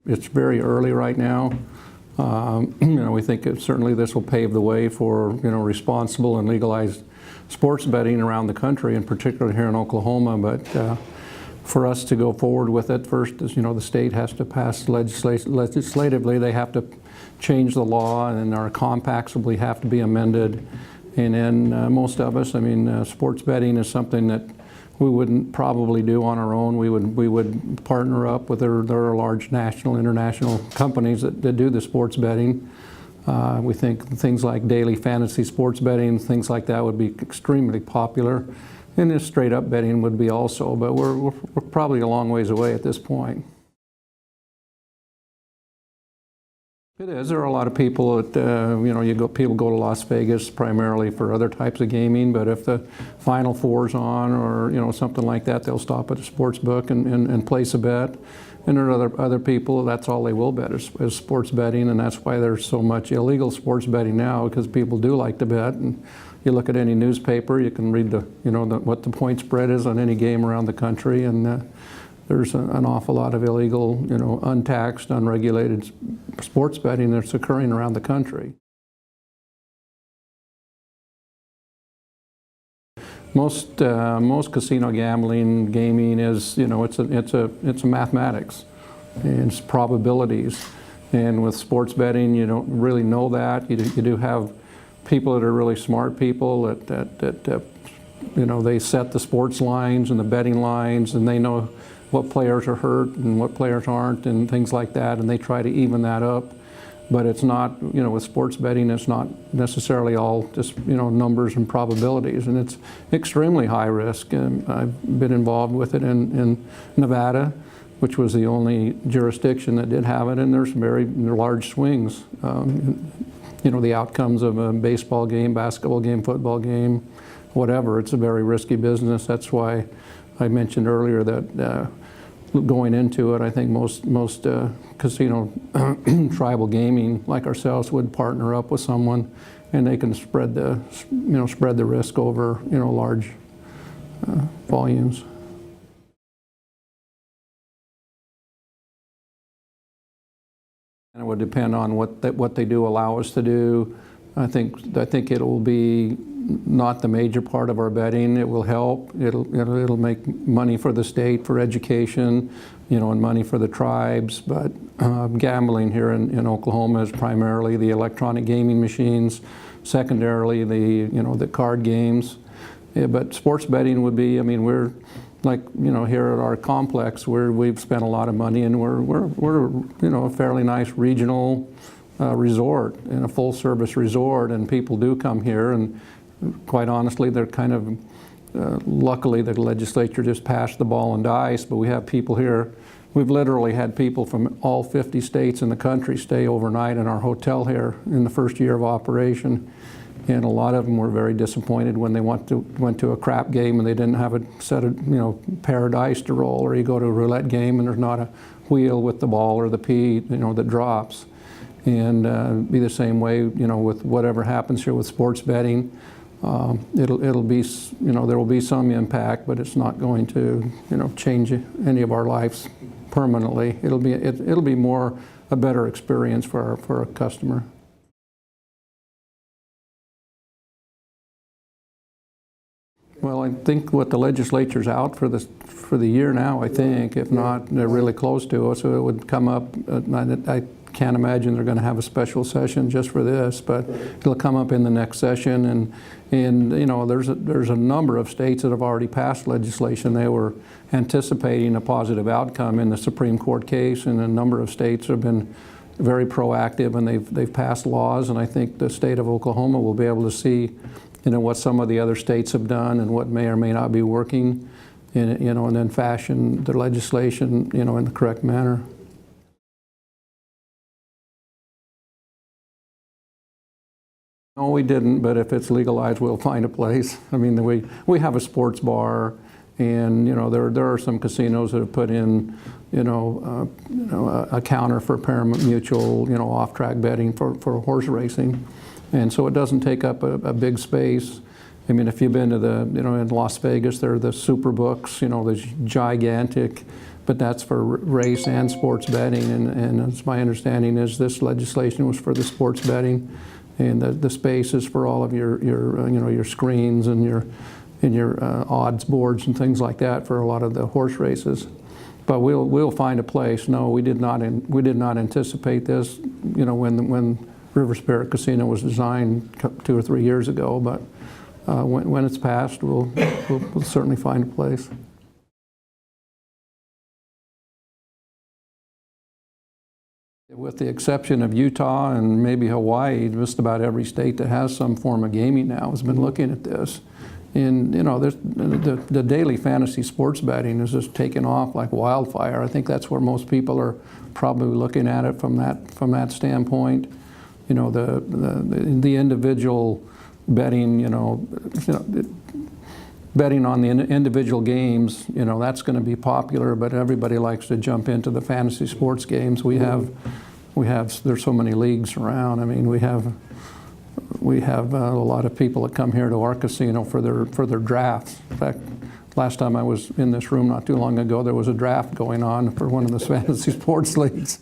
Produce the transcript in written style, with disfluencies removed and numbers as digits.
it's very early right now. We think certainly this will pave the way for responsible and legalized sports betting around the country, and particularly here in Oklahoma. But for us to go forward with it, first, the state has to pass legislatively. They have to change the law, and our compacts will have to be amended. And then most of us, sports betting is something that we wouldn't probably do on our own. We would partner up with there are large national, international companies that do the sports betting. We think things like daily fantasy sports betting, things like that would be extremely popular. And just straight up betting would be also, but we're probably a long ways away at this point. It is. There are a lot of people that, people go to Las Vegas primarily for other types of gaming, but if the Final Four's on or, something like that, they'll stop at a sports book and place a bet. And there are other people, that's all they will bet is sports betting, and that's why there's so much illegal sports betting now, because people do like to bet. And you look at any newspaper, you can read what the point spread is on any game around the country, and there's an awful lot of illegal, untaxed, unregulated sports betting that's occurring around the country. Most casino gaming is, it's a mathematics, and it's probabilities. And with sports betting, you don't really know that. You do have people that are really smart people that they set the sports lines and the betting lines, and they know what players are hurt and what players aren't and things like that, and they try to even that up. But it's not, with sports betting, it's not necessarily all just, numbers and probabilities, and it's extremely high risk. And I've been involved with it in Nevada, which was the only jurisdiction that did have it, and there's very large swings. The outcomes of a baseball game, basketball game, football game, whatever, it's a very risky business. That's why I mentioned earlier that going into it, I think most casino tribal gaming like ourselves would partner up with someone, and they can spread the risk over large volumes. And it would depend on what they do allow us to do. I think it will be not the major part of our betting. It will help. It'll make money for the state for education, and money for the tribes. But gambling here in Oklahoma is primarily the electronic gaming machines, secondarily the card games. Yeah, but sports betting would be. We're like here at our complex where we've spent a lot of money, and we're a fairly nice regional resort and a full-service resort, and people do come here, and quite honestly, they're kind of, luckily the legislature just passed the ball and dice, but we have people here. We've literally had people from all 50 states in the country stay overnight in our hotel here in the first year of operation, and a lot of them were very disappointed when they went to a crap game and they didn't have a set of pair of dice to roll, or you go to a roulette game and there's not a wheel with the ball or the P that drops. And be the same way with whatever happens here with sports betting. It'll be there will be some impact, but it's not going to change any of our lives permanently. It'll be more a better experience for our customer. Well, I think what the legislature's out for the year now. I think, if not, they're really close to it. So it would come up. I can't imagine they're going to have a special session just for this, but it'll come up in the next session. And there's a number of states that have already passed legislation. They were anticipating a positive outcome in the Supreme Court case, and a number of states have been very proactive, and they've passed laws. And I think the state of Oklahoma will be able to see what some of the other states have done and what may or may not be working, and then fashion the legislation in the correct manner. No, we didn't, but if it's legalized, we'll find a place. We have a sports bar, and there are some casinos that have put in a counter for Paramount Mutual, off-track betting for horse racing, and so it doesn't take up a big space. If you've been to in Las Vegas, there are the super books, those gigantic but that's for race and sports betting, and it's my understanding is this legislation was for the sports betting, and the space is for all of your your screens and your odds boards and things like that for a lot of the horse races. But we'll find a place. No, we did not anticipate this, when River Spirit Casino was designed 2 or 3 years ago. But when it's passed, we'll certainly find a place. With the exception of Utah and maybe Hawaii, just about every state that has some form of gaming now has been looking at this. And the daily fantasy sports betting is just taking off like wildfire. I think that's where most people are probably looking at it from that standpoint. The individual betting, betting on the individual games, that's going to be popular, but everybody likes to jump into the fantasy sports games. There's so many leagues around. I mean, we have a lot of people that come here to our casino for their drafts. In fact, last time I was in this room not too long ago, there was a draft going on for one of the fantasy sports leagues.